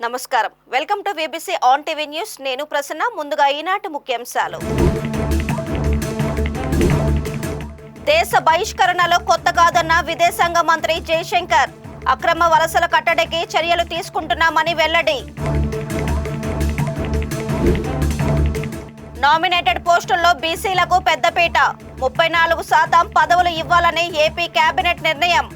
నమస్కారం welcome to VBC on TV news నేను ప్రసన్న ముందుగా ఈనాటి ముఖ్యాంశాలు దేశ బహిష్కరణలో కొత్త కాదన్న విదేశాంగ మంత్రి జయశంకర్ అక్రమ వలసల కట్టడికి చర్యలు తీసుకుంటున్నామని వెల్లడి నామినేటెడ్ పోస్టుల్లో బీసీలకు పెద్దపీట 34% పదవులు ఇవ్వాలని ఏపీ కేబినెట్ నిర్ణయం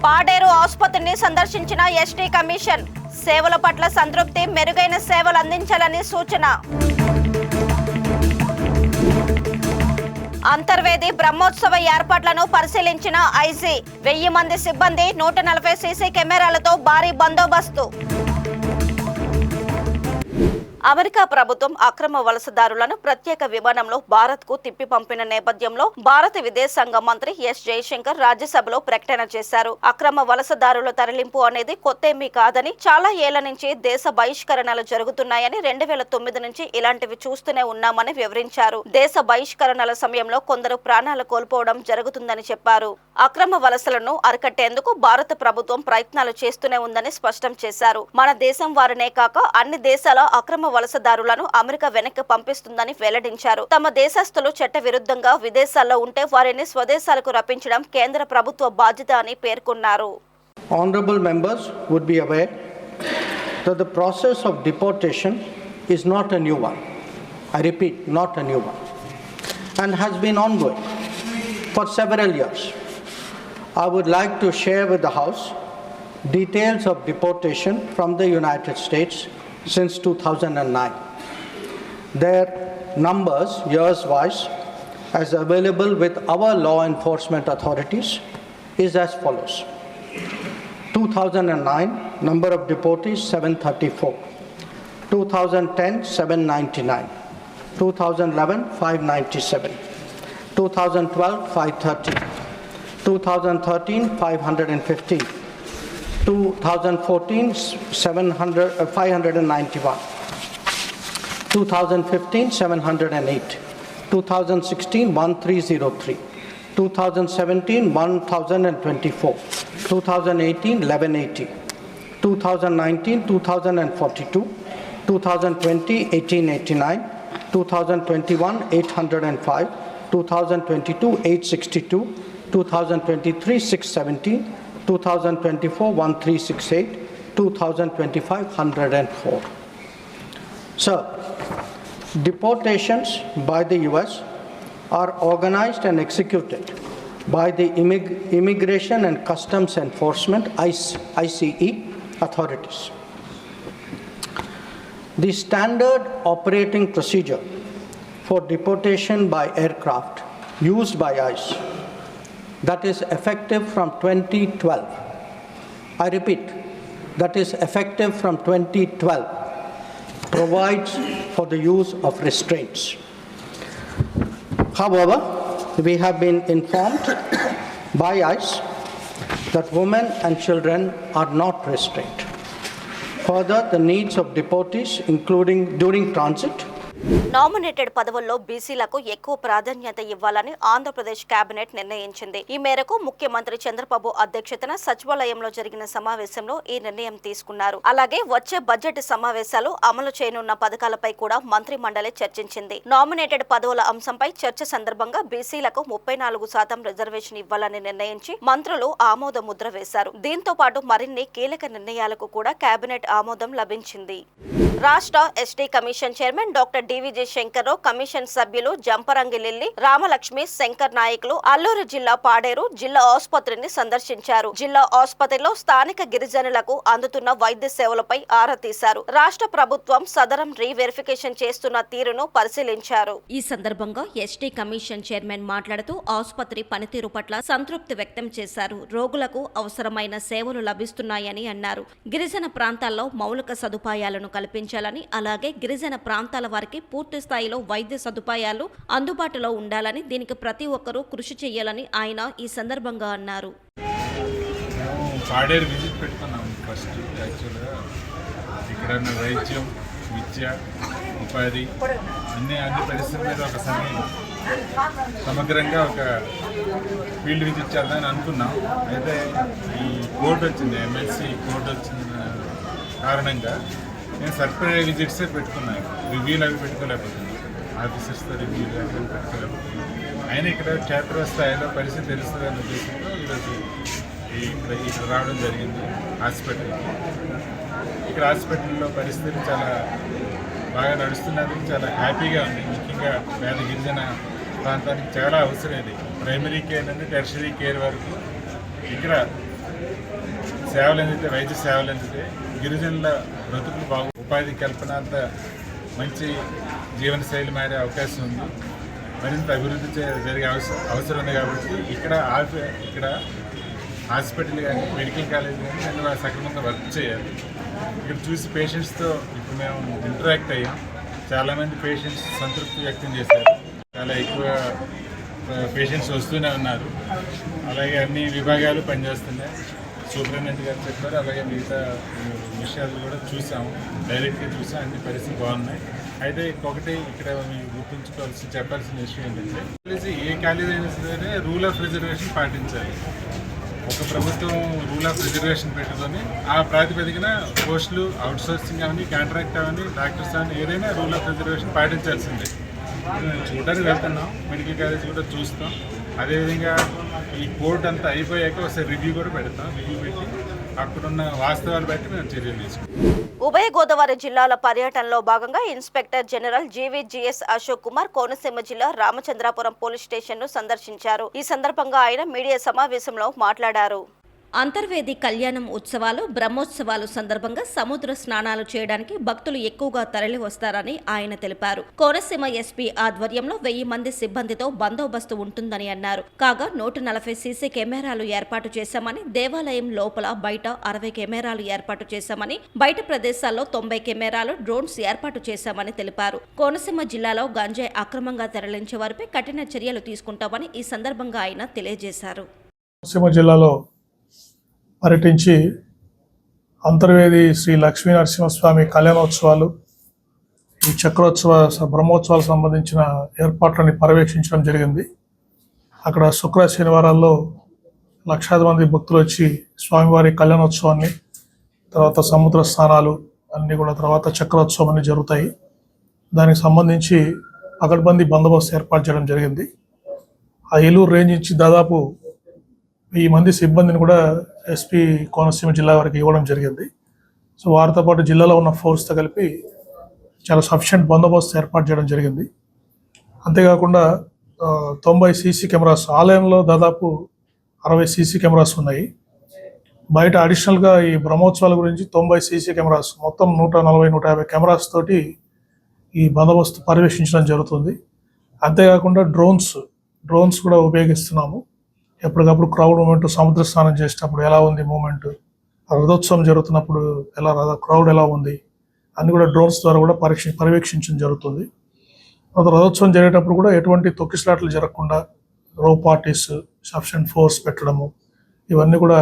పాడేరు ఆసుపత్రిని సందర్శించిన ఎస్టీ కమిషన్ సేవల పట్ల సంతృప్తి మెరుగైన సేవలు అందించాలని సూచన అంతర్వేది బ్రహ్మోత్సవ ఏర్పాట్లను పరిశీలించిన ఐజీ 1000 మంది సిబ్బంది 140 సీసీ కెమెరాలతో భారీ బందోబస్తు అమెరికా ప్రభుత్వం అక్రమ వలసదారులను ప్రత్యేక విమానంలో భారత్కు తిప్పి పంపిన నేపథ్యంలో భారత విదేశాంగ మంత్రి ఎస్ జయశంకర్ రాజ్యసభలో ప్రకటన చేశారు. అక్రమ వలసదారుల తరలింపు అనేది కొత్తేమీ కాదని, చాలా ఏళ్ల నుంచి దేశ బహిష్కరణలు జరుగుతున్నాయని, 2009 నుంచి ఇలాంటివి చూస్తూనే ఉన్నామని వివరించారు. దేశ బహిష్కరణల సమయంలో కొందరు ప్రాణాలు కోల్పోవడం జరుగుతుందని చెప్పారు. అక్రమ వలసలను అరికట్టేందుకు భారత ప్రభుత్వం ప్రయత్నాలు చేస్తూనే ఉందని స్పష్టం చేశారు. మన దేశం వారినే కాక అన్ని దేశాల అక్రమ వలసదారులను అమెరికా వెనక్కి పంపిస్తుందని వెల్లడించారు. తమ దేశస్థులు చట్ట విరుద్ధంగా విదేశాల్లో ఉంటే వారిని స్వదేశాలకు రప్పించడం కేంద్ర ప్రభుత్వ బాధ్యత అని పేర్కొన్నారు. Honorable members would be aware that the process of deportation is not a new one. I repeat, not a new one, and has been ongoing for several years. I would like to share with the House details of deportation from the United States since 2009. Their numbers, years-wise, as available with our law enforcement authorities, is as follows. 2009, number of deportees 734. 2010, 799. 2011, 597. 2012, 530. 2013, 515. 2014, 591. 2015, 708. 2016, 1303. 2017, 1024. 2018, 1180. 2019, 2042. 2020, 1889. 2021, 805. 2022, 862. 2023, 617. 2024, 1368, 2025, 104. Sir, deportations by the US are organized and executed by the Immigration and Customs Enforcement ICE authorities. The standard operating procedure for deportation by aircraft used by ICE that is effective from 2012. I repeat, that is effective from 2012, provides for the use of restraints. However, we have been informed by ICE that women and children are not restrained. Further, the needs of deportees, including during transit, nominated పదవుల్లో బీసీలకు ఎక్కువ ప్రాధాన్యత ఇవ్వాలని Andhra Pradesh cabinet నిర్ణయించింది. ఈ మేరకు ముఖ్యమంత్రి చంద్రబాబు అధ్యక్షతన సచివాలయంలో జరిగిన సమావేశంలో ఈ నిర్ణయం తీసుకున్నారు. అలాగే వచ్చే బడ్జెట్ సమావేశాలు అమలు చేయనున్న పథకాలపై కూడా మంత్రి మండలి చర్చించింది. నామినేటెడ్ పదవుల అంశంపై చర్చ సందర్భంగా బీసీలకు 34% రిజర్వేషన్ ఇవ్వాలని నిర్ణయించి మంత్రులు ఆమోద ముద్ర వేశారు. దీంతో పాటు మరిన్ని కీలక నిర్ణయాలకు కూడా కేబినెట్ ఆమోదం లభించింది. రాష్ట్ర ST commission chairman doctor DVJ Shankar, commission సభ్యులు జంపరంగి లిల్లి, రామలక్ష్మి, శంకర్ నాయకులు అల్లూరు జిల్లా పాడేరు జిల్లా ఆసుపత్రిని సందర్శించారు. జిల్లా ఆసుపత్రిలో స్థానిక గిరిజనులకు అందుతున్న వైద్య సేవలపై ఆరా తీశారు. రాష్ట్ర ప్రభుత్వం సదరం రీవెరిఫికేషన్ చేస్తున్న తీరును పరిశీలించారు. ఈ సందర్భంగా ఎస్టీ కమిషన్ చైర్మన్ మాట్లాడుతూ ఆసుపత్రి పనితీరు పట్ల సంతృప్తి వ్యక్తం చేశారు. రోగులకు అవసరమైన సేవలు లభిస్తున్నాయని అన్నారు. గిరిజన ప్రాంతాల్లో మౌలిక సదుపాయాలను కల్పించాలని, అలాగే గిరిజన ప్రాంతాల వారికి పూర్తి స్థాయిలో వైద్య సదుపాయాలు అందుబాటులో ఉండాలని, దీనికి ప్రతి ఒక్కరూ కృషి చేయాలని ఆయన ఈ సందర్భంగా అన్నారు. పాడేరు విజిట్ పెట్టుకున్నాం. ఫస్ట్ యాక్చువల్గా ఇక్కడ వైద్యం, విద్య, ఉపాధి అన్ని పరిస్థితుల మీద ఒక సమయం సమగ్రంగా ఒక ఫీల్డ్ విజిట్ చేద్దామని అనుకున్నాం. అయితే ఈ కోర్టు వచ్చింది, ఎమ్మెల్సీ కోర్టు వచ్చిన కారణంగా నేను సర్ప్రైజ్ విజిట్సే పెట్టుకున్నాను. రివ్యూలు అవి పెట్టుకోలేకపోతున్నాను, ఆఫీసర్స్తో రివ్యూలు అవి పెట్టుకోలేకపోతున్నాను. అయినా ఇక్కడ క్షేత్రస్థాయిలో పరిస్థితి తెలుస్తుందనే ఉద్దేశంతో ఈరోజు ఇక్కడ రావడం జరిగింది హాస్పిటల్కి. ఇక్కడ హాస్పిటల్లో పరిస్థితి చాలా బాగా నడుస్తున్నది, చాలా హ్యాపీగా ఉంది. ముఖ్యంగా పేద గిరిజన ప్రాంతానికి చాలా అవసరం ఇది. ప్రైమరీ కేర్ నుండి టెర్షరీ కేర్ వరకు ఇక్కడ సేవలు అందితే, వైద్య సేవలు అందితే గిరిజనుల బ్రతుకులు ఉపాధి కల్పన అంత మంచి జీవనశైలి మారే అవకాశం ఉంది. మరింత అభివృద్ధి జరిగే అవసరం ఉంది. కాబట్టి ఇక్కడ హాస్పిటల్ కానీ మెడికల్ కాలేజ్ కానీ నేను సక్రమంగా వర్క్ చేయాలి. ఇక్కడ చూసి పేషెంట్స్తో ఇప్పుడు మేము ఇంటరాక్ట్ అయ్యాం. చాలామంది పేషెంట్స్ సంతృప్తి వ్యక్తం చేశారు. చాలా ఎక్కువ పేషెంట్స్ వస్తూనే ఉన్నారు. అలాగే అన్ని విభాగాలు పనిచేస్తున్నాయి. సూపరింటెండెంట్ గారు చెప్పారు. అలాగే మిగతా విషయాలు కూడా చూసాము, డైరెక్ట్గా చూసాం. అన్ని పరిస్థితులు బాగున్నాయి. అయితే ఒకటి ఇక్కడ గుర్తుంచుకోవాల్సి చెప్పాల్సిన విషయం ఏంటంటే, ఏ కాలేజ్ అయినా సరే రూల్ ఆఫ్ రిజర్వేషన్ పాటించాలి. ఒక ప్రభుత్వం రూల్ ఆఫ్ రిజర్వేషన్ పెట్టుకొని ఆ ప్రాతిపదికన పోస్టులు అవుట్సోర్సింగ్ అవన్నీ, కాంట్రాక్ట్ అవన్నీ, డాక్టర్స్ అవన్నీ ఏదైనా రూల్ ఆఫ్ రిజర్వేషన్ పాటించాల్సిందే. చూడడానికి వెళ్తున్నాం, మెడికల్ కాలేజ్ కూడా చూస్తాం. అదేవిధంగా ఈ కోర్టు అంతా అయిపోయాక ఒకసారి రివ్యూ కూడా పెడతాం. రివ్యూ పెట్టి అక్కడున్న వాస్తవాలు బట్టి మేము చర్యలు తీసుకుంటాం. ఉభయ గోదావరి జిల్లాల పర్యటనలో భాగంగా ఇన్స్పెక్టర్ జనరల్ జీవీజీఎస్ అశోక్ కుమార్ కోనసీమ జిల్లా రామచంద్రాపురం పోలీస్ స్టేషన్ ను సందర్శించారు. ఈ సందర్భంగా ఆయన మీడియా సమావేశంలో మాట్లాడారు. అంతర్వేది కళ్యాణం ఉత్సవాలు, బ్రహ్మోత్సవాలు సందర్భంగా సముద్ర స్నానాలు చేయడానికి భక్తులు ఎక్కువగా తరలి వస్తారని ఆయన తెలిపారు. కోనసీమ ఎస్పీ ఆధ్వర్యంలో 1000 మంది సిబ్బందితో బందోబస్తు ఉంటుందని అన్నారు. కాగా 140 సీసీ కెమెరాలు ఏర్పాటు చేశామని, దేవాలయం లోపల బయట 60 కెమెరాలు ఏర్పాటు చేశామని, బయట ప్రదేశాల్లో 90 కెమెరాలు, డ్రోన్స్ ఏర్పాటు చేశామని తెలిపారు. కోనసీమ జిల్లాలో గంజాయి అక్రమంగా తరలించే వారిపై కఠిన చర్యలు తీసుకుంటామని ఈ సందర్భంగా ఆయన తెలియజేశారు. కోనసీమ జిల్లాలో పర్యటించి అంతర్వేది శ్రీ లక్ష్మీ నరసింహస్వామి కళ్యాణోత్సవాలు, ఈ చక్రోత్సవ బ్రహ్మోత్సవాలకు సంబంధించిన ఏర్పాట్లని పర్యవేక్షించడం జరిగింది. అక్కడ శుక్ర శనివారాల్లో లక్షాది మంది భక్తులు వచ్చి స్వామివారి కళ్యాణోత్సవాన్ని, తర్వాత సముద్ర స్నానాలు అన్నీ కూడా, తర్వాత చక్రోత్సవం అన్నీ జరుగుతాయి. దానికి సంబంధించి పకడ్బందీ బందోబస్తు ఏర్పాటు చేయడం జరిగింది. ఆ ఏలూరు రేంజ్ నుంచి దాదాపు 1000 మంది సిబ్బందిని కూడా ఎస్పీ కోనసీమ జిల్లా వారికి ఇవ్వడం జరిగింది. సో వారితో పాటు జిల్లాలో ఉన్న ఫోర్స్తో కలిపి చాలా సఫిషియెంట్ బందోబస్తు ఏర్పాటు చేయడం జరిగింది. అంతేకాకుండా 90 సీసీ కెమెరాస్, ఆలయంలో దాదాపు 60 సీసీ కెమెరాస్ ఉన్నాయి. బయట అడిషనల్గా ఈ బ్రహ్మోత్సవాల గురించి 90 సీసీ కెమెరాస్, మొత్తం 140-150 కెమెరాస్ తోటి ఈ బందోబస్తు పర్యవేక్షించడం జరుగుతుంది. అంతేకాకుండా డ్రోన్స్ కూడా ఉపయోగిస్తున్నాము. ఎప్పటికప్పుడు క్రౌడ్ మూమెంట్, సముద్ర స్నానం చేసేటప్పుడు ఎలా ఉంది మూమెంట్, రథోత్సవం జరుగుతున్నప్పుడు క్రౌడ్ ఎలా ఉంది అన్ని కూడా డ్రోన్స్ ద్వారా కూడా పర్యవేక్షించడం జరుగుతుంది. రథోత్సవం జరిగేటప్పుడు కూడా ఎటువంటి తొక్కిసలాట్లు జరగకుండా రో పార్టీస్, సఫిషియెంట్ ఫోర్స్ పెట్టడము, ఇవన్నీ కూడా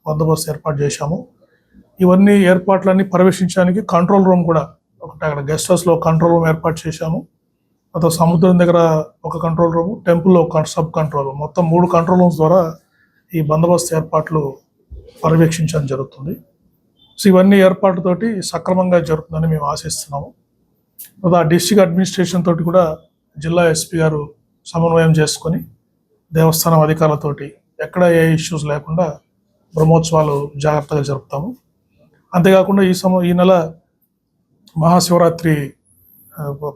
బందోబస్తు ఏర్పాటు చేశాము. ఇవన్నీ ఏర్పాట్లన్నీ పర్యవేక్షించడానికి కంట్రోల్ రూమ్ కూడా ఒకటి, అక్కడ గెస్ట్ హౌస్లో కంట్రోల్ రూమ్ ఏర్పాటు చేశాము. తర్వాత సముద్రం దగ్గర ఒక కంట్రోల్ రూమ్, టెంపుల్లో ఒక సబ్ కంట్రోల్ రూమ్, మొత్తం 3 కంట్రోల్ రూమ్స్ ద్వారా ఈ బందోబస్తు ఏర్పాట్లు పర్యవేక్షించడం జరుగుతుంది. సో ఇవన్నీ ఏర్పాటుతోటి సక్రమంగా జరుగుతుందని మేము ఆశిస్తున్నాము. తర్వాత డిస్ట్రిక్ట్ అడ్మినిస్ట్రేషన్ తోటి కూడా జిల్లా ఎస్పీ గారు సమన్వయం చేసుకొని దేవస్థానం అధికారులతోటి ఎక్కడ ఏ ఇష్యూస్ లేకుండా బ్రహ్మోత్సవాలు జాగ్రత్తగా జరుపుతాము. అంతేకాకుండా ఈ నెల మహాశివరాత్రి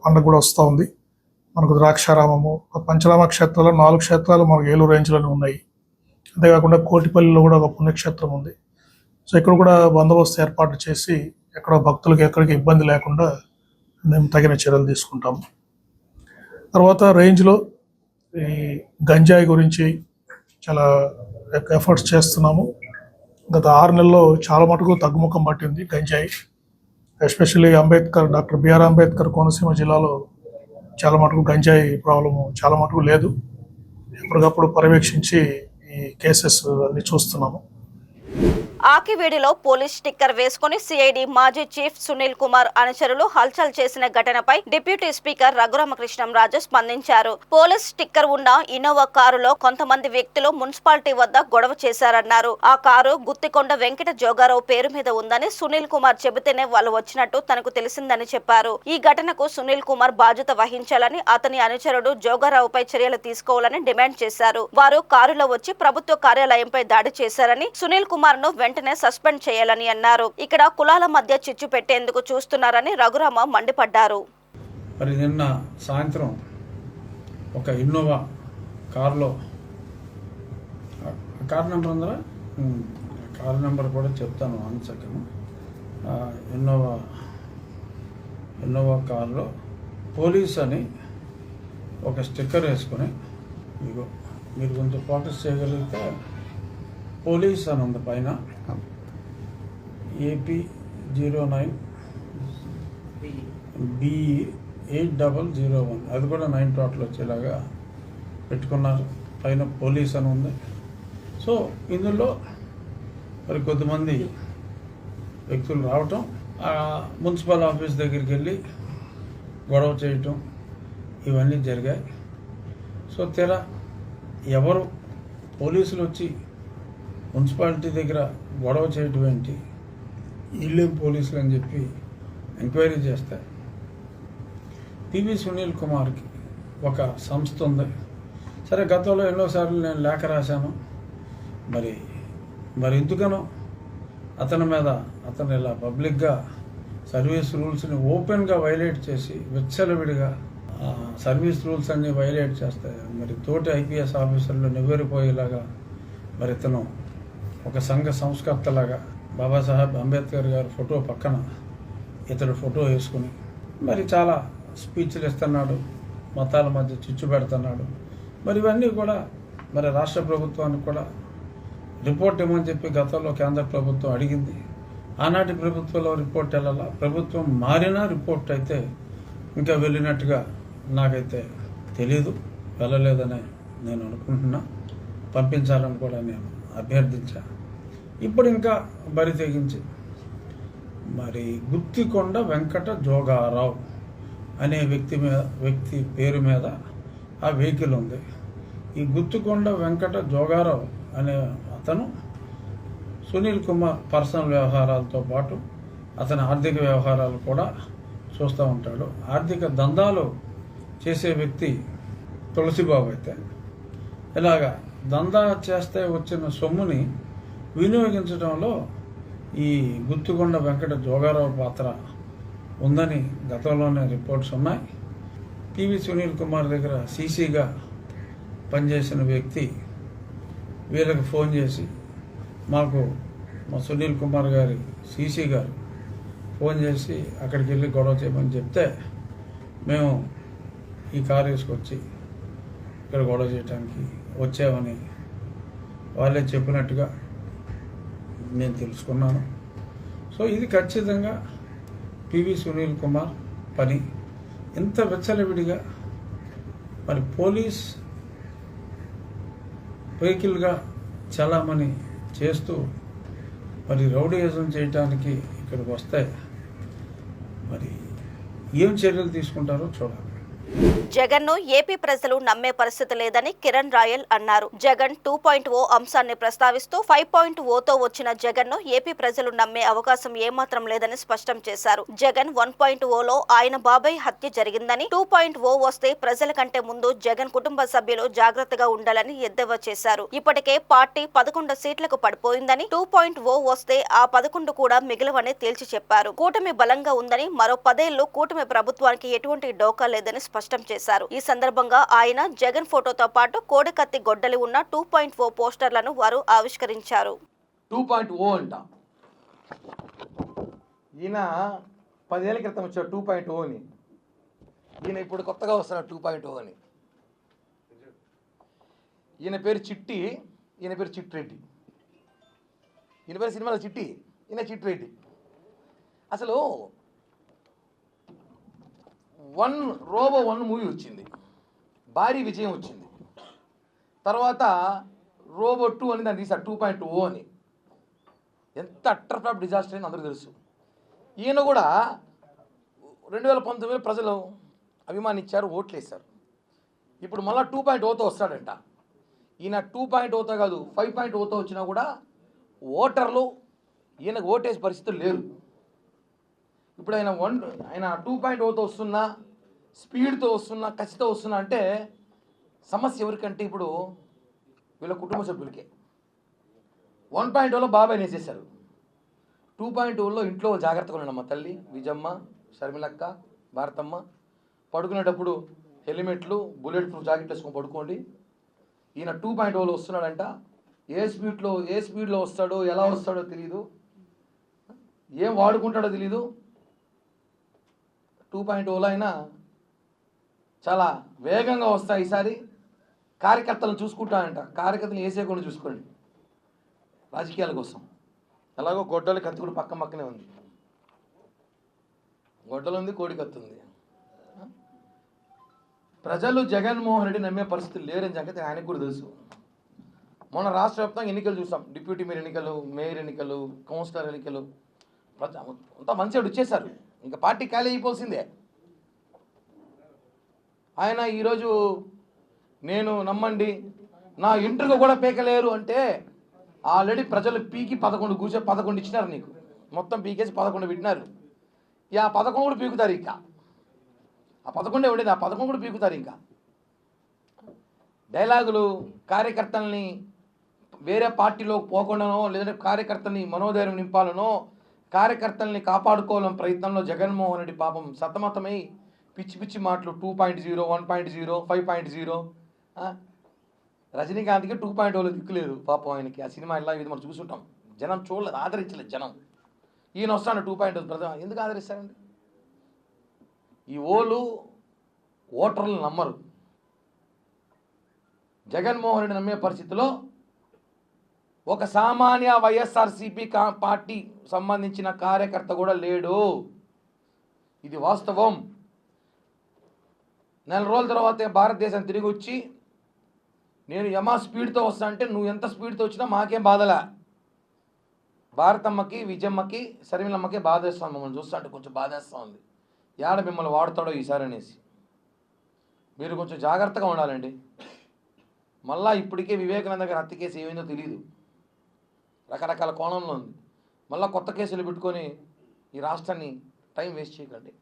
పండుగ కూడా వస్తూ ఉంది. మనకు ద్రాక్షారామము, పంచరామ క్షేత్రాలు 4 క్షేత్రాలు మనకు ఏలూరు రేంజ్లోనే ఉన్నాయి. అంతేకాకుండా కోటిపల్లిలో కూడా ఒక పుణ్యక్షేత్రం ఉంది. సో ఇక్కడ కూడా బందోబస్తు ఏర్పాటు చేసి ఎక్కడ భక్తులకు ఎక్కడికి ఇబ్బంది లేకుండా మేము తగిన చర్యలు తీసుకుంటాము. తర్వాత రేంజ్లో ఈ గంజాయి గురించి చాలా ఎఫర్ట్స్ చేస్తున్నాము. గత 6 నెలల్లో చాలా మటుకు తగ్గుముఖం పట్టింది గంజాయి. Especially doctor BR Ambedkar Konaseema జిల్లాలో చాలా మటుకు గంజాయి ప్రాబ్లము చాలా మటుకు లేదు. ఎప్పటికప్పుడు పర్యవేక్షించి ఈ కేసెస్ అన్ని చూస్తున్నాము. ఆకివీడిలో పోలీస్ స్టిక్కర్ వేసుకుని సిఐడి మాజీ చీఫ్ సునీల్ కుమార్ అనుచరులు హల్చల్ చేసిన ఘటనపై డిప్యూటీ స్పీకర్ రఘురామకృష్ణంరాజు స్పందించారు. పోలీస్ స్టిక్కర్ ఉన్న ఇన్నోవా కారులో కొంతమంది వ్యక్తులు మున్సిపాలిటీ వద్ద గొడవ చేశారన్నారు. ఆ కారు గుత్తికొండ వెంకట జోగారావు పేరు మీద ఉందని సునీల్ కుమార్ చెబితేనే వాళ్ళు వచ్చినట్టు తనకు తెలిసిందని చెప్పారు. ఈ ఘటనకు సునీల్ కుమార్ బాధ్యత వహించాలని, అతని అనుచరుడు జోగారావుపై చర్యలు తీసుకోవాలని డిమాండ్ చేశారు. వారు కారులో వచ్చి ప్రభుత్వ కార్యాలయంపై దాడి చేశారని, సునీల్ కుమార్ ను వెంటనే సస్పెండ్ చేయాలని అన్నారు. ఇక్కడ కులాల మధ్య చిచ్చు పెట్టేందుకు చూస్తున్నారని రఘురామ మండిపడ్డారు. మరి నిన్న సాయంత్రం ఒక ఇన్నోవా కారులో, కార్ నెంబర్ ఉందా, కార్ నెంబర్ కూడా చెప్తాను 1 సెకండ్. ఇన్నోవా కారులో పోలీస్ అని ఒక స్టిక్కర్ వేసుకొని, ఇదిగో మీరు కొంచెం ఫోకస్ చేయగలిగితే పోలీస్ అని ఉంది పైన, AP09 BE 8001, అది కూడా 9 టోటల్ వచ్చేలాగా పెట్టుకున్నారు. పైన పోలీస్ అని ఉంది. సో ఇందులో మరి కొద్దిమంది వ్యక్తులు రావటం, మున్సిపల్ ఆఫీస్ దగ్గరికి వెళ్ళి గొడవ చేయటం, ఇవన్నీ జరిగాయి. సో తెరా ఎవరు పోలీసులు వచ్చి మున్సిపాలిటీ దగ్గర గొడవ చేయటం ఏంటి, ఇల్లేం పోలీసులు అని చెప్పి ఎంక్వైరీ చేస్తే పివి సునీల్ కుమార్కి ఒక సంస్థ ఉంది. సరే, గతంలో ఎన్నోసార్లు నేను లేఖ రాశాను. మరి ఎందుకనో అతను ఇలా పబ్లిక్గా సర్వీస్ రూల్స్ని ఓపెన్గా వైలేట్ చేసి విచ్చలవిడిగా సర్వీస్ రూల్స్ అన్ని వైలేట్ చేస్తే మరి తోటి ఐపీఎస్ ఆఫీసర్లు నివ్వెరిపోయేలాగా మరి ఇతను ఒక సంఘ సంస్కర్తలాగా బాబాసాహెబ్ అంబేద్కర్ గారి ఫోటో పక్కన ఇతడు ఫోటో వేసుకుని మరి చాలా స్పీచ్లు ఇస్తున్నాడు, మతాల మధ్య చిచ్చు పెడుతున్నాడు. మరి ఇవన్నీ కూడా మరి రాష్ట్ర ప్రభుత్వానికి కూడా రిపోర్ట్ ఇవ్వమని చెప్పి గతంలో కేంద్ర ప్రభుత్వం అడిగింది. ఆనాటి ప్రభుత్వంలో రిపోర్ట్ వెళ్ళాలా, ప్రభుత్వం మారినా రిపోర్ట్ అయితే ఇంకా వెళ్ళినట్టుగా నాకైతే తెలీదు, వెళ్ళలేదని నేను అనుకుంటున్నా. పంపించాలని కూడా నేను అభ్యర్థించా. ఇప్పుడు ఇంకా బరి తెగించి మరి గుత్తికొండ వెంకట జోగారావు అనే వ్యక్తి పేరు మీద ఆ వెహికల్ ఉంది. ఈ గుత్తికొండ వెంకట జోగారావు అనే అతను సునీల్ కుమార్ పర్సనల్ వ్యవహారాలతో పాటు అతని ఆర్థిక వ్యవహారాలు కూడా చూస్తూ ఉంటాడు. ఆర్థిక దందాలు చేసే వ్యక్తి తులసిబాబు అయితే ఇలాగా దందా చేస్తే వచ్చిన సొమ్ముని వినియోగించడంలో ఈ గుత్తికొండ వెంకట జోగారావు పాత్ర ఉందని గతంలోనే రిపోర్ట్స్ ఉన్నాయి. పివి సునీల్ కుమార్ దగ్గర సీసీగా పనిచేసిన వ్యక్తి వీళ్ళకి ఫోన్ చేసి, మా సునీల్ కుమార్ గారి సీసీ గారు ఫోన్ చేసి అక్కడికి వెళ్ళి గొడవ చేయమని చెప్తే మేము ఈ కారు వేసుకొచ్చి ఇక్కడ గొడవ చేయడానికి వచ్చామని వాళ్ళే చెప్పినట్టుగా నేను తెలుసుకున్నాను. సో ఇది ఖచ్చితంగా పివి సునీల్ కుమార్ పని. ఇంత విచ్చలవిడిగా మరి పోలీస్ వెహికల్గా చలామణి చేస్తూ మరి రౌడీయిజం చేయడానికి ఇక్కడికి వస్తే మరి ఏం చర్యలు తీసుకుంటారో చూడాలి. జగన్ ను ఏపీ ప్రజలు నమ్మే పరిస్థితి లేదని కిరణ్ రాయల్ అన్నారు. జగన్ 2.0 అంశాన్ని ప్రస్తావిస్తూ 5.0తో వచ్చిన జగన్ ను ఏపీ ప్రజలు నమ్మే అవకాశం ఏమాత్రం లేదని స్పష్టం చేశారు. జగన్ 1.0లో ఆయన బాబాయ్ హత్య జరిగిందని, 2.0 వస్తే ప్రజల కంటే ముందు జగన్ కుటుంబ సభ్యులు జాగ్రత్తగా ఉండాలని ఎద్దేవా చేశారు. ఇప్పటికే పార్టీ 11 సీట్లకు పడిపోయిందని, 2.0 వస్తే ఆ 11 కూడా మిగిలవని తేల్చి చెప్పారు. కూటమి బలంగా ఉందని, మరో 10 ఏళ్లు కూటమి ప్రభుత్వానికి ఎటువంటి డోకా లేదని స్పష్టం చేశారు. ఈ సందర్భంగా ఆయన జగన్ ఫోటోతో పాటు కోడికత్తి గొడ్డలి ఉన్న 2.0 పోస్టర్లను వారు ఆవిష్కరించారు. 2.0 అంట. ఈయన 10 ఏళ్ల క్రితం వచ్చాడు 2.0 అని. ఈయన ఇప్పుడు కొత్తగా వస్తున్నాడు 2.0 అని. ఈయన పేరు చిట్టి, ఈయన పేరు చిట్రెడ్డి. ఈయన పేరు సినిమాలో చిట్టి, ఈయన చిట్రెడ్డి. అసలు రోబో 1 మూవీ వచ్చింది, భారీ విజయం వచ్చింది. తర్వాత రోబో 2 అని దాన్ని తీశారు 2.0 అని. ఎంత అట్టర్ ఫ్లాప్ డిజాస్టర్ అని అందరికీ తెలుసు. ఈయన కూడా 2019 ప్రజలు అభిమానించారు, ఓట్లు వేశారు. ఇప్పుడు మళ్ళీ 2.0తో వస్తాడంట. ఈయన 2.0తో కాదు 5.0తో వచ్చినా కూడా ఓటర్లు ఈయనకు ఓటేసే పరిస్థితులు లేరు. ఇప్పుడు ఆయన 2.0తో వస్తున్నా, స్పీడ్తో వస్తున్నా, కసితో వస్తున్నా అంటే సమస్య ఎవరికంటే ఇప్పుడు వీళ్ళ కుటుంబ సభ్యులకే. 1.0లో బాబాయ్ వేసేసారు. 2.0లో ఇంట్లో జాగ్రత్తగా ఉండమ్మా తల్లి, విజమ్మ, షర్మిలక్క, భారతమ్మ. పడుకునేటప్పుడు హెల్మెట్లు, బుల్లెట్ ప్రూఫ్ జాకెట్ వేసుకొని పడుకోండి. ఈయన 2.0లో వస్తున్నాడంట. ఏ స్పీడ్లో వస్తాడో, ఎలా వస్తాడో తెలియదు, ఏం వాడుకుంటాడో తెలీదు. 2.0లో అయినా చాలా వేగంగా వస్తాయి. ఈసారి కార్యకర్తలను చూసుకుంటానంట. కార్యకర్తలు వేసేకుండా చూసుకోండి రాజకీయాల కోసం. ఎలాగో గొడ్డలి కత్తి కూడా పక్కనే ఉంది. గొడ్డలు ఉంది, కోడి కత్తి ఉంది. ప్రజలు జగన్మోహన్ రెడ్డి నమ్మే పరిస్థితులు లేరని సంగతి ఆయనకు కూడా తెలుసు. మొన్న రాష్ట్ర వ్యాప్తంగా ఎన్నికలు చూసాం. డిప్యూటీ మేయర్ ఎన్నికలు, మేయర్ ఎన్నికలు, కౌన్సిలర్ ఎన్నికలు, అంతా మంచిగా వచ్చేసారు. ఇంకా పార్టీ ఖాళీ అయిపోవాల్సిందే. ఆయన ఈరోజు నేను నమ్మండి నా ఇంటర్వ్యూ కూడా పీకలేరు అంటే ఆల్రెడీ ప్రజలు పీకి 11 ఇచ్చినారు నీకు. మొత్తం పీకేసి 11 పెట్టినారు. ఆ 11 కూడా పీకుతారు. ఇంకా ఆ 11 ఉండేది, ఆ 11 కూడా పీకుతారు. ఇంకా డైలాగులు కార్యకర్తల్ని వేరే పార్టీలో పోకుండానో, లేదంటే కార్యకర్తల్ని మనోధైర్యం నింపాలనో, కార్యకర్తల్ని కాపాడుకోవాలని ప్రయత్నంలో జగన్మోహన్ రెడ్డి పాపం సతమతమై పిచ్చి మాటలు 2.0, 1.0, 5.0. రజనీకాంత్కి 2.0లో దిక్కులేదు పాపం ఆయనకి. ఆ సినిమా ఇలా ఇది మనం చూసుంటాం. జనం చూడలేదు, ఆదరించలేదు జనం. ఈయన వస్తాడు 2.0 ప్రజలు ఎందుకు ఆదరిస్తారండి? ఈ ఓటర్లు నమ్మరు. జగన్మోహన్ రెడ్డి నమ్మే పరిస్థితిలో ఒక సామాన్య వైఎస్ఆర్సీపీ పార్టీ సంబంధించిన కార్యకర్త కూడా లేడు. ఇది వాస్తవం. నెల రోజుల తర్వాత భారతదేశం తిరిగి వచ్చి నేను యమా స్పీడ్తో వస్తా అంటే నువ్వు ఎంత స్పీడ్తో వచ్చినా మాకేం బాధలే. భారతమ్మకి, విజయమ్మకి, శర్మిలమ్మకి బాధేస్తాం. మమ్మల్ని చూస్తా అంటే కొంచెం బాధేస్తూ ఉంది. ఏడ మిమ్మల్ని వాడతాడో ఈసారి అనేసి మీరు కొంచెం జాగ్రత్తగా ఉండాలండి. మళ్ళా ఇప్పటికే వివేకానంద గారి హత్య కేసు ఏమైందో తెలియదు, రకరకాల కోణంలో ఉంది. మళ్ళీ కొత్త కేసులు పెట్టుకొని ఈ రాష్ట్రాన్ని టైం వేస్ట్ చేయకండి.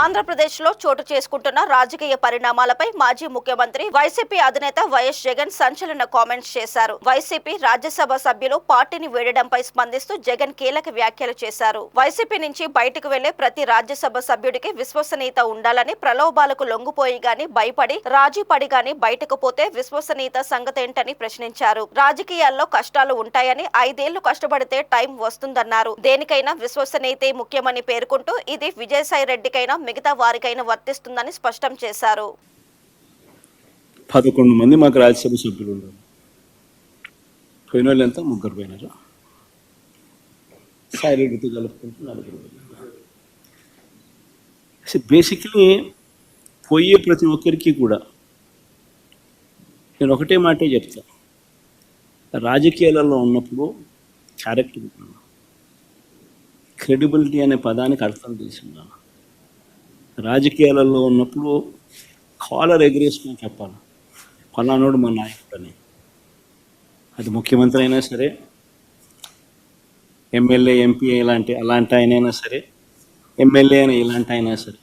ఆంధ్రప్రదేశ్లో చోటు చేసుకుంటున్న రాజకీయ పరిణామాలపై మాజీ ముఖ్యమంత్రి వైసీపీ అధినేత వైఎస్ జగన్ సంచలన కామెంట్స్ చేశారు. వైసీపీ రాజ్యసభ సభ్యులు పార్టీని వీడడంపై స్పందిస్తూ జగన్ కీలక వ్యాఖ్యలు చేశారు. వైసీపీ నుంచి బయటకు వెళ్లే ప్రతి రాజ్యసభ సభ్యుడికి విశ్వసనీయత ఉండాలని, ప్రలోభాలకు లొంగిపోయి గాని, భయపడి రాజీ పడి గాని బయటకు పోతే విశ్వసనీయత సంగతేంటని ప్రశ్నించారు. రాజకీయాల్లో కష్టాలు ఉంటాయని, 5 ఏళ్లు కష్టపడితే టైం వస్తుందన్నారు. దేనికైనా విశ్వసనీయతే ముఖ్యమని పేర్కొంటూ ఇది విజయసాయి రెడ్డికైనా మిగతా వారికైనా వర్తిస్తుందని స్పష్టం చేశారు. 11 మంది మాకు రాజ్యసభ సభ్యులు ఉన్నారు. పోయిన వాళ్ళు ఎంత? 3 పోయినారు. సాయిరెడ్డితో కలుపుకుంటూ 4 అసలు బేసిక్లీ పోయే ప్రతి ఒక్కరికి కూడా నేను ఒకటే మాటే చెప్తా. రాజకీయాలలో ఉన్నప్పుడు క్యారెక్టర్, క్రెడిబిలిటీ అనే పదానికి అర్థం తెలిసిందా? రాజకీయాలలో ఉన్నప్పుడు కాలర్ ఎగరేసుకొని చెప్పాలి, ఫలానోడు మా నాయకుడు అని. అది ముఖ్యమంత్రి అయినా సరే, ఎమ్మెల్యే, ఎంపీ అలాంటి ఆయనైనా సరే, ఎమ్మెల్యే అయినా ఇలాంటి అయినా సరే,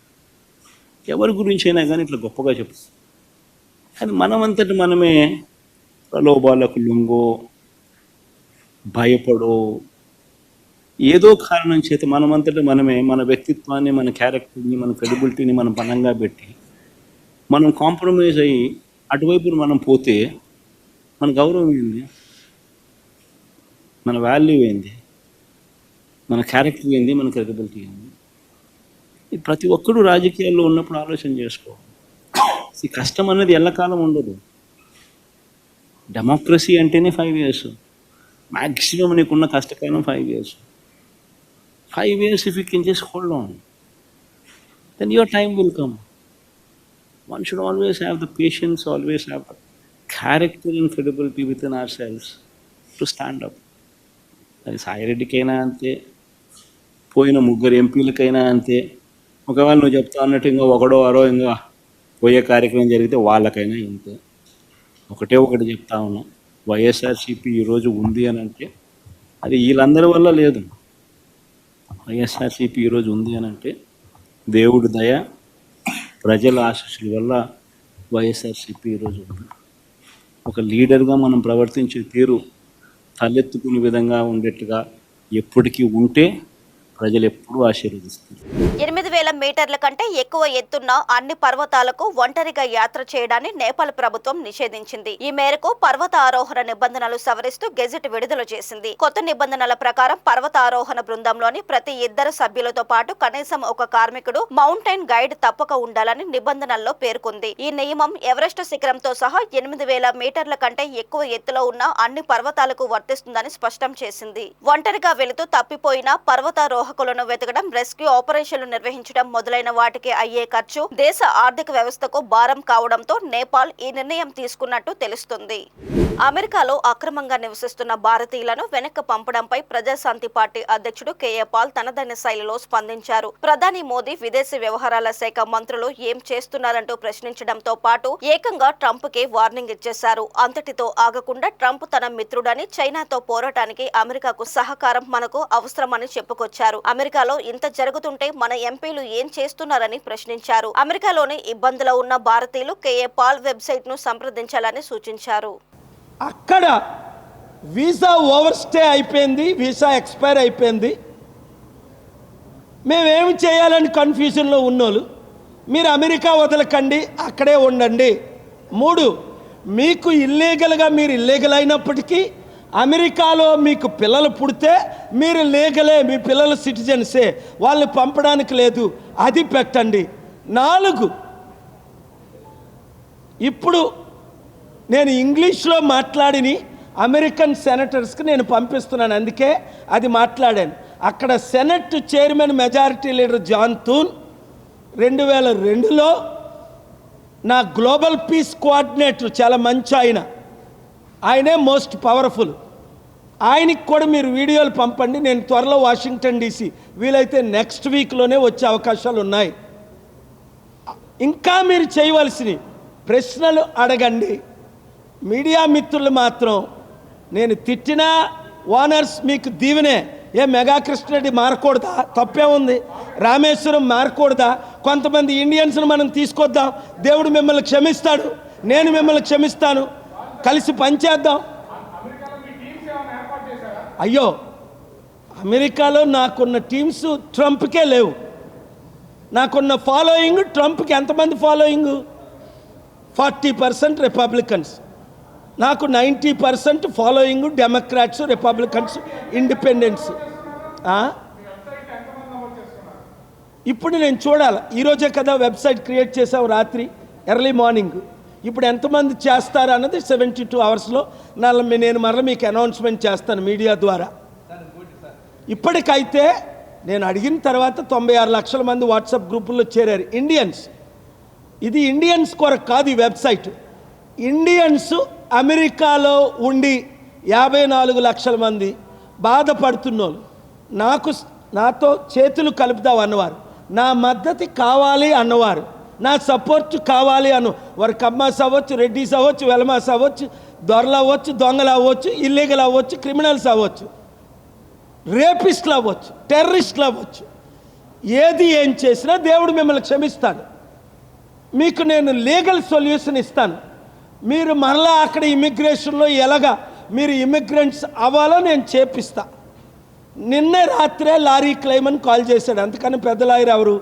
ఎవరి గురించి అయినా కానీ ఇట్లా గొప్పగా చెప్తాం. కానీ మనమంతటి మనమే ప్రలోభాలకు లొంగో, భయపడో, ఏదో కారణం చేత మనమంతటి మనమే మన వ్యక్తిత్వాన్ని, మన క్యారెక్టర్ని, మన క్రెడిబిలిటీని మనం బలంగా పెట్టి మనం కాంప్రమైజ్ అయ్యి అటువైపు మనం పోతే మన గౌరవం ఏంది, మన వాల్యూ ఏంది, మన క్యారెక్టర్ ఏంది, మన క్రెడిబిలిటీ ఏంది? ఇది ప్రతి ఒక్కరూ రాజకీయాల్లో ఉన్నప్పుడు ఆలోచన చేసుకోవాలి. ఈ కష్టం అనేది ఎల్లకాలం ఉండదు. డెమోక్రసీ అంటేనే 5 years. మ్యాక్సిమం నీకున్న కష్టకాలం 5 years. 5 years, if you can just hold on, then your time will come. One should always have the patience, always have the character and credibility within ourselves to stand up. అది సాయిరెడ్డికైనా అంతే, పోయిన 3 ఎంపీలకైనా అంతే. ఒకవేళ నువ్వు చెప్తా అన్నట్టు ఇంకో ఒకడో అరో ఇంకా పోయే కార్యక్రమం జరిగితే వాళ్ళకైనా ఇంతే. ఒకటి చెప్తా ఉన్నా, వైఎస్ఆర్సీపీ ఈరోజు ఉంది అని అంటే అది వీళ్ళందరి వల్ల లేదు. వైఎస్ఆర్సీపీ ఈరోజు ఉంది అని అంటే దేవుడి దయ, ప్రజల ఆశీస్సుల వల్ల వైఎస్ఆర్సీపీ ఈరోజు ఉంది. ఒక లీడర్గా మనం ప్రవర్తించే తీరు తలెత్తుకునే విధంగా ఉండేట్టుగా ఎప్పటికీ ఉంటే ప్రజలు ఎప్పుడూ ఆశీర్వదిస్తారు. 8,000 మీటర్ల కంటే ఎక్కువ ఎత్తున్న అన్ని పర్వతాలకు ఒంటరిగా యాత్ర చేయడాన్ని నేపాల్ ప్రభుత్వం నిషేధించింది. ఈ మేరకు పర్వత ఆరోహణ నిబంధనలు సవరిస్తూ గెజెట్ విడుదల చేసింది. కొత్త నిబంధనల ప్రకారం పర్వత ఆరోహణ బృందంలోని ప్రతి 2 సభ్యులతో పాటు కనీసం ఒక కార్మికుడు, మౌంటైన్ గైడ్ తప్పక ఉండాలని నిబంధనల్లో పేర్కొంది. ఈ నియమం ఎవరెస్ట్ శిఖరంతో సహా 8,000 మీటర్ల కంటే ఎక్కువ ఎత్తులో ఉన్న అన్ని పర్వతాలకు వర్తిస్తుందని స్పష్టం చేసింది. ఒంటరిగా వెళుతూ తప్పిపోయిన పర్వతారోహకులను వెతకడం, రెస్క్యూ ఆపరేషన్లు నిర్వహించడం మొదలైన వాటికి అయ్యే ఖర్చు దేశ ఆర్థిక వ్యవస్థకు భారం కావడంతో నేపాల్ ఈ నిర్ణయం తీసుకున్నట్టు తెలుస్తుంది. అమెరికాలో అక్రమంగా నివసిస్తున్న భారతీయులను వెనక్కి పంపడంపై ప్రజాశాంతి పార్టీ అధ్యక్షుడు కేఏ పాల్ తనదైన శైలిలో స్పందించారు. ప్రధాని మోదీ, విదేశీ వ్యవహారాల శాఖ మంత్రులు ఏం చేస్తున్నారంటూ ప్రశ్నించడంతో పాటు ఏకంగా ట్రంప్ కి వార్నింగ్ ఇచ్చేశారు. అంతటితో ఆగకుండా ట్రంప్ తన మిత్రుడని, చైనాతో పోరాటానికి అమెరికాకు సహకారం మనకు అవసరమని చెప్పుకొచ్చారు. అమెరికాలో ఇంత జరుగుతుంటే మన ఎంపీలు ఏం చేస్తున్నారని ప్రశ్నించారు. అమెరికాలోని ఇబ్బందులో ఉన్న భారతీయులు కేఏ పాల్ వెబ్సైట్ ను సంప్రదించాలని సూచించారు. అక్కడ వీసా ఓవర్ స్టే అయిపోయింది, వీసా ఎక్స్పైర్ అయిపోయింది, మేమేమి చేయాలని కన్ఫ్యూజన్లో ఉన్నోళ్ళు మీరు అమెరికా వదలకండి, అక్కడే ఉండండి. 3, మీకు ఇల్లీగల్గా మీరు ఇల్లీగల్ అయినప్పటికీ అమెరికాలో మీకు పిల్లలు పుడితే మీరు లీగలే, మీ పిల్లలు సిటిజన్సే, వాళ్ళని పంపడానికి లేదు, అది పెట్టండి. 4, ఇప్పుడు నేను ఇంగ్లీష్లో మాట్లాడిని అమెరికన్ సెనేటర్స్కి నేను పంపిస్తున్నాను, అందుకే అది మాట్లాడాను. అక్కడ senate chairman majority leader John Thune 2002లో నా గ్లోబల్ పీస్ కోఆర్డినేటర్, చాలా మంచి ఆయనే మోస్ట్ పవర్ఫుల్. ఆయనకి కూడా మీరు వీడియోలు పంపండి. నేను త్వరలో వాషింగ్టన్ డీసీ, వీలైతే నెక్స్ట్ వీక్లోనే వచ్చే అవకాశాలు ఉన్నాయి. ఇంకా మీరు చేయవలసినవి ప్రశ్నలు అడగండి. మీడియా మిత్రులు మాత్రం నేను తిట్టినా ఓనర్స్ మీకు దీవెనే. మెగా కృష్ణరెడ్డి మారకూడదా? తప్పే ఉంది. రామేశ్వరం మారకూడదా? కొంతమంది ఇండియన్స్ను మనం తీసుకొద్దాం, దేవుడు మిమ్మల్ని క్షమిస్తాడు, నేను మిమ్మల్ని క్షమిస్తాను, కలిసి పనిచేద్దాం. అయ్యో, అమెరికాలో నాకున్న టీమ్స్ ట్రంప్కే లేవు. నాకున్న ఫాలోయింగ్ ట్రంప్కి ఎంతమంది ఫాలోయింగ్? 40% రిపబ్లికన్స్, నాకు 90% ఫాలోయింగ్ డెమోక్రాట్స్, రిపబ్లికన్స్, ఇండిపెండెంట్స్. ఇప్పుడు నేను చూడాలి, ఈరోజే కదా వెబ్సైట్ క్రియేట్ చేసాం రాత్రి ఎర్లీ మార్నింగ్. ఇప్పుడు ఎంతమంది చేస్తారు అన్నది 72 అవర్స్లో నేను మరలా మీకు అనౌన్స్మెంట్ చేస్తాను మీడియా ద్వారా. ఇప్పటికైతే నేను అడిగిన తర్వాత 96 లక్షల మంది వాట్సాప్ గ్రూపుల్లో చేరారు ఇండియన్స్. ఇది ఇండియన్స్ కొరకు కాదు ఈ వెబ్సైట్. ఇండియన్స్ అమెరికాలో ఉండి 54 లక్షల మంది బాధపడుతున్నోళ్ళు నాతో చేతులు కలుపుదాం అన్నవారు, నా మద్దతు కావాలి అన్నవారు, నా సపోర్ట్ కావాలి వారు కమ్మాస్ అవ్వచ్చు, రెడ్డిస్ అవ్వచ్చు, వెలమాస్ అవ్వచ్చు, దొరలు అవ్వచ్చు, దొంగలు అవ్వచ్చు, ఇల్లీగల్ అవ్వచ్చు, క్రిమినల్స్ అవ్వచ్చు, రేపిస్టులు అవ్వచ్చు, టెర్రరిస్టులు అవ్వచ్చు, ఏం చేసినా దేవుడు మిమ్మల్ని క్షమిస్తాడు. మీకు నేను లీగల్ సొల్యూషన్ ఇస్తాను. మీరు మరలా అక్కడ ఇమిగ్రేషన్లో ఎలాగా మీరు ఇమిగ్రెంట్స్ అవ్వాలో నేను చేపిస్తా. నిన్నే రాత్రే లారీ క్లైమన్ కాల్ చేశాడు. అందుకని పెద్ద లాయర్ ఎవరు?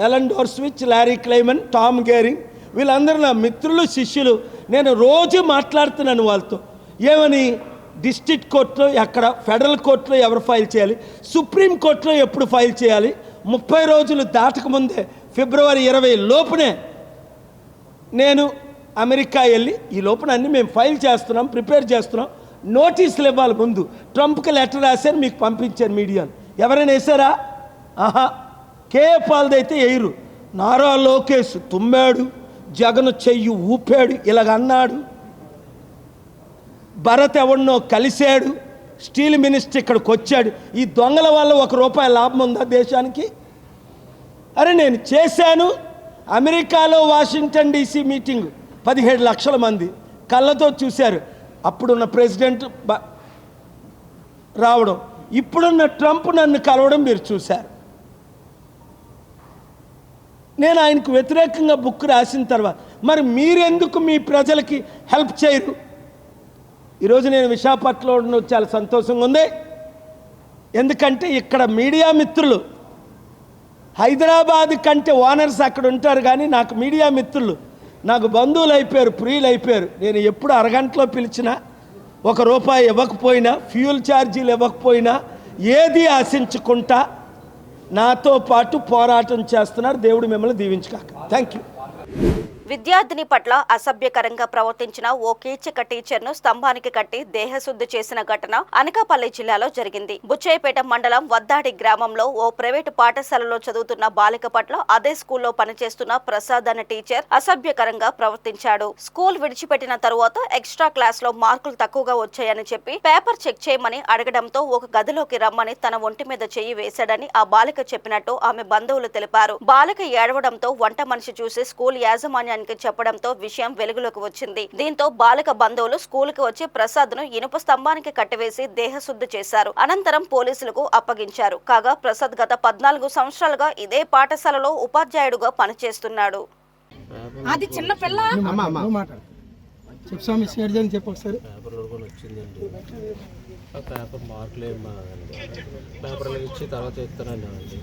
ఎలన్ డోర్స్విచ్, లారీ క్లైమన్, టామ్ గేరింగ్, వీళ్ళందరూ నా మిత్రులు, శిష్యులు. నేను రోజు మాట్లాడుతున్నాను వాళ్ళతో. ఏమని? డిస్ట్రిక్ట్ కోర్టులో ఎక్కడ, ఫెడరల్ కోర్టులో ఎవరు ఫైల్ చేయాలి, సుప్రీం కోర్టులో ఎప్పుడు ఫైల్ చేయాలి, 30 రోజులు దాటకముందే ఫిబ్రవరి 20 లోపునే నేను అమెరికా వెళ్ళి ఈ లోపల అన్నీ మేము ఫైల్ చేస్తున్నాం, ప్రిపేర్ చేస్తున్నాం, నోటీసులు ఇవ్వాలి. ముందు ట్రంప్కి లెటర్ రాశారు, మీకు పంపించారు మీడియాను. ఎవరైనా వేసారా? కేఏ పాల్దైతే వేయరు. నారా లోకేష్ తుమ్మాడు, జగన్ చెయ్యి ఊపాడు, ఇలాగ అన్నాడు, భరత్ ఎవరినో కలిశాడు, స్టీల్ మినిస్టర్ ఇక్కడికి వచ్చాడు. ఈ దొంగల వల్ల ₹1 లాభం ఉందా దేశానికి? అరే నేను చేశాను. అమెరికాలో వాషింగ్టన్ డీసీ మీటింగ్ 17 లక్షల మంది కళ్ళతో చూశారు. అప్పుడున్న ప్రెసిడెంట్ రావడం, ఇప్పుడున్న ట్రంప్ నన్ను కలవడం మీరు చూశారు. నేను ఆయనకు వ్యతిరేకంగా బుక్ రాసిన తర్వాత మరి మీరెందుకు మీ ప్రజలకి హెల్ప్ చేయరు? ఈరోజు నేను విశాఖపట్నంలో చాలా సంతోషంగా ఉంది. ఎందుకంటే ఇక్కడ మీడియా మిత్రులు హైదరాబాద్ కంటే ఓనర్స్ అక్కడ ఉంటారు, కానీ నాకు మీడియా మిత్రులు నాకు బంధువులు అయిపోయారు, ప్రియులు అయిపోయారు. నేను ఎప్పుడు అరగంటలో పిలిచినా ₹1 ఇవ్వకపోయినా, ఫ్యూల్ ఛార్జీలు ఇవ్వకపోయినా ఏది ఆశించుకుంటా నాతో పాటు పోరాటం చేస్తున్నారు. దేవుడు మిమ్మల్ని దీవించుగాక. Thank you. విద్యార్థిని పట్ల అసభ్యకరంగా ప్రవర్తించిన ఓ కీచక టీచర్ను స్తంభానికి కట్టి దేహశుద్ధి చేసిన ఘటన అనకాపల్లి జిల్లాలో జరిగింది. బుచ్చయ్యపేట మండలం వద్దాడి గ్రామంలో ఓ ప్రైవేటు పాఠశాలలో చదువుతున్న బాలిక పట్ల అదే స్కూల్లో పనిచేస్తున్న ప్రసాద్ అనే టీచర్ అసభ్యకరంగా ప్రవర్తించాడు. స్కూల్ విడిచిపెట్టిన తరువాత ఎక్స్ట్రా క్లాస్ లో మార్కులు తక్కువగా వచ్చాయని చెప్పి పేపర్ చెక్ చేయమని అడగడంతో ఒక గదిలోకి రమ్మని తన ఒంటి మీద చెయ్యి వేశాడని ఆ బాలిక చెప్పినట్టు ఆమె బంధువులు తెలిపారు. బాలిక ఏడవడంతో వంట మనిషి చూసి స్కూల్ యాజమాన్యానికి చెప్పడంతో విషయం వెలుగులోకి వచ్చింది. దీంతో బాలిక బంధువులు స్కూల్ కి వచ్చి ప్రసాద్ ను ఇనుప స్తంభానికి కట్టివేసి దేహశుద్ధి చేశారు. అనంతరం పోలీసులకు అప్పగించారు. కాగా ప్రసాద్ గత 14 సంవత్సరాలుగా ఇదే పాఠశాలలో ఉపాధ్యాయుడుగా పనిచేస్తున్నాడు. అది చిన్న పిల్ల పేపర్ మార్కులు ఏం బాగండి, పేపర్లు ఇచ్చి తర్వాత ఇస్తానండి అండి.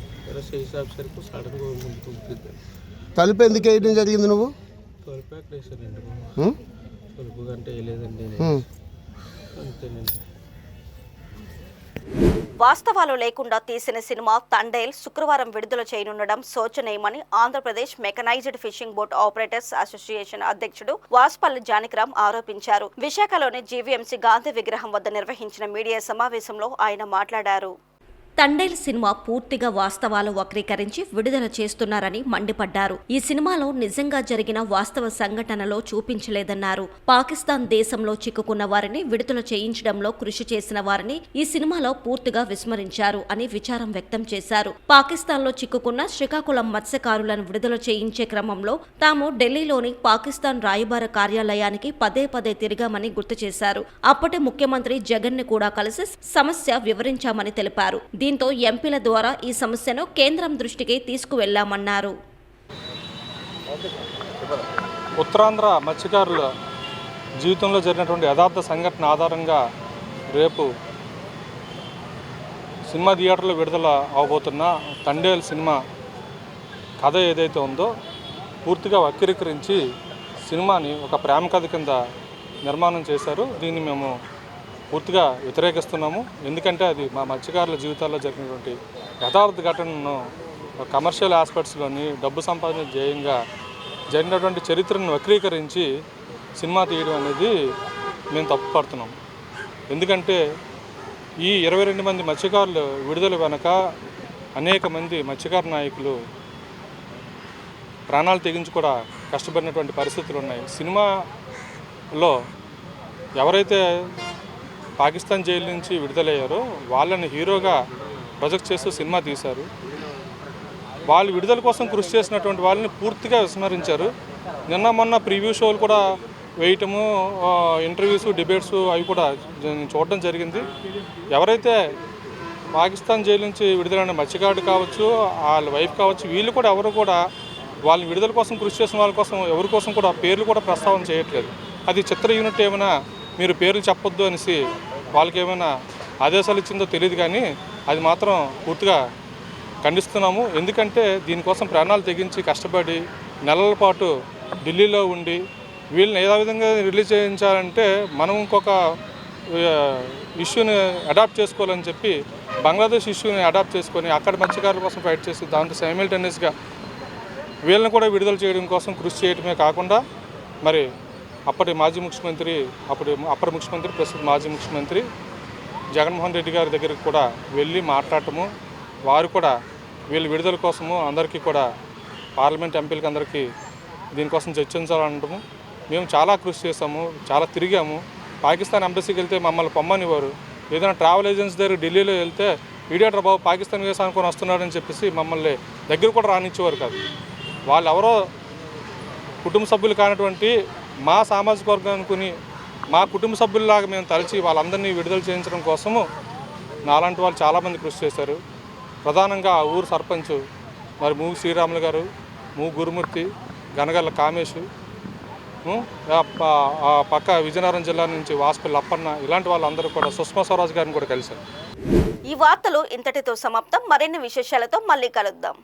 స్టేషన్ ఆఫీసర్కి సడన్గా ముందుకు తలుపు ఎందుకు వేయడం జరిగింది? నువ్వు తలుపు ఎక్కడ వేసానండి? తలుపు కంటే వేయలేదండి, అంతేనండి. వాస్తవాలు లేకుండా తీసిన సినిమా తండేల్ శుక్రవారం విడుదల చేయనుండడం శోచనీయమని Andhra Pradesh mechanised fishing boat operators association అధ్యక్షుడు వాస్పల్లి జానకిరామ్ ఆరోపించారు. విశాఖలోని జీవీఎంసీ గాంధీ విగ్రహం వద్ద నిర్వహించిన మీడియా సమావేశంలో ఆయన మాట్లాడారు. తండేల్ సినిమా పూర్తిగా వాస్తవాలు వక్రీకరించి విడుదల చేస్తున్నారని మండిపడ్డారు. ఈ సినిమాలో నిజంగా జరిగిన వాస్తవ సంఘటనలో చూపించలేదన్నారు. పాకిస్తాన్ దేశంలో చిక్కుకున్న వారిని విడుదల చేయించడంలో కృషి చేసిన వారిని ఈ సినిమాలో పూర్తిగా విస్మరించారు అని విచారం వ్యక్తం చేశారు. పాకిస్తాన్లో చిక్కుకున్న శ్రీకాకుళం మత్స్యకారులను విడుదల చేయించే క్రమంలో తాము ఢిల్లీలోని పాకిస్తాన్ రాయబార కార్యాలయానికి పదే తిరిగామని గుర్తు చేశారు. అప్పటి ముఖ్యమంత్రి జగన్ ని కూడా కలిసి సమస్య వివరించామని తెలిపారు. దీంతో ఎంపీల ద్వారా ఈ సమస్యను కేంద్రం దృష్టికి తీసుకువెళ్లామన్నారు. ఉత్తరాంధ్ర మత్స్యకారుల జీవితంలో జరిగినటువంటి యథార్థ సంఘటన ఆధారంగా రేపు సినిమా థియేటర్లో విడుదల అవబోతున్న తండేల్ సినిమా కథ ఏదైతే ఉందో పూర్తిగా వక్రీకరించి సినిమాని ఒక ప్రేమ కథ కింద నిర్మాణం చేశారు. దీన్ని మేము పూర్తిగా వ్యతిరేకిస్తున్నాము. ఎందుకంటే అది మా మత్స్యకారుల జీవితాల్లో జరిగినటువంటి యథార్థ ఘటనను కమర్షియల్ ఆస్పెక్ట్స్లోని డబ్బు సంపాదన ధ్యేయంగా జరిగినటువంటి చరిత్రను వక్రీకరించి సినిమా తీయడం అనేది మేము తప్పుపడుతున్నాం. ఎందుకంటే ఈ 22 మంది మత్స్యకారులు విడుదల వెనక అనేక మంది మత్స్యకార నాయకులు ప్రాణాలు తెగించి కూడా కష్టపడినటువంటి పరిస్థితులు ఉన్నాయి. సినిమాలో ఎవరైతే పాకిస్తాన్ జైలు నుంచి విడుదలయ్యారో వాళ్ళని హీరోగా ప్రొజెక్ట్ చేస్తూ సినిమా తీశారు. వాళ్ళు విడుదల కోసం కృషి చేసినటువంటి వాళ్ళని పూర్తిగా విస్మరించారు. నిన్న మొన్న ప్రివ్యూ షోలు కూడా వేయటము, ఇంటర్వ్యూస్, డిబేట్స్ అవి కూడా చూడడం జరిగింది. ఎవరైతే పాకిస్తాన్ జైలు నుంచి విడుదలైన మత్స్యకారుడు కావచ్చు, వాళ్ళ వైఫ్ కావచ్చు, వీళ్ళు కూడా ఎవరు కూడా వాళ్ళని విడుదల కోసం కృషి చేసిన వాళ్ళ కోసం ఎవరి కోసం కూడా పేర్లు కూడా ప్రస్తావన చేయట్లేదు. అది చిత్ర యూనిట్ ఏమైనా మీరు పేర్లు చెప్పొద్దు అనేసి వాళ్ళకి ఏమైనా ఆదేశాలు ఇచ్చిందో తెలియదు, కానీ అది మాత్రం పూర్తిగా ఖండిస్తున్నాము. ఎందుకంటే దీనికోసం ప్రాణాలు తెగించి కష్టపడి నెలల పాటు ఢిల్లీలో ఉండి వీళ్ళని ఏ విధంగా రిలీజ్ చేయించాలంటే మనం ఇంకొక ఇష్యూని అడాప్ట్ చేసుకోవాలని చెప్పి బంగ్లాదేశ్ ఇష్యూని అడాప్ట్ చేసుకొని అక్కడ మత్స్యకారుల కోసం ఫైట్ చేసి దాంతో సైమిల్టేనియస్గా వీళ్ళని కూడా విడుదల చేయడం కోసం కృషి చేయడమే కాకుండా మరి అప్పటి మాజీ ముఖ్యమంత్రి, అప్పటి ముఖ్యమంత్రి, ప్రస్తుత మాజీ ముఖ్యమంత్రి జగన్మోహన్ రెడ్డి గారి దగ్గరికి కూడా వెళ్ళి మాట్లాడటము, వారు కూడా వీళ్ళ విడుదల కోసము అందరికీ కూడా పార్లమెంట్ ఎంపీలకి అందరికీ దీనికోసం చర్చించాలనటము. మేము చాలా కృషి చేసాము, చాలా తిరిగాము. పాకిస్తాన్ ఎంబసీకి వెళ్తే మమ్మల్ని పొమ్మనివారు, ఏదైనా ట్రావెల్ ఏజెన్సీ దగ్గర ఢిల్లీలో వెళ్తే ఈడియటర్ బాబు పాకిస్తాన్ వేసి అనుకొని వస్తున్నాడని చెప్పేసి మమ్మల్ని దగ్గర కూడా రానిచ్చేవారు కాదు. వాళ్ళు ఎవరో కుటుంబ సభ్యులు కానటువంటి మా సామాజిక వర్గం అనుకుని మా కుటుంబ సభ్యుల్లాగా మేము తలచి వాళ్ళందరినీ విడుదల చేయించడం కోసము నాలాంటి వాళ్ళు చాలామంది కృషి చేశారు. ప్రధానంగా ఆ ఊరు సర్పంచ్ మరి మూగు శ్రీరాములు గారు, మూగు గురుమూర్తి, గనగల్ల కామేష్, ఆ పక్క విజయనగరం జిల్లా నుంచి వాసుపల్లి అప్పన్న, ఇలాంటి వాళ్ళందరూ కూడా సుష్మా స్వరాజ్ గారిని కూడా కలిశారు. ఈ వార్తలు ఇంతటితో సమాప్తం. మరిన్ని విశేషాలతో మళ్ళీ కలుద్దాం.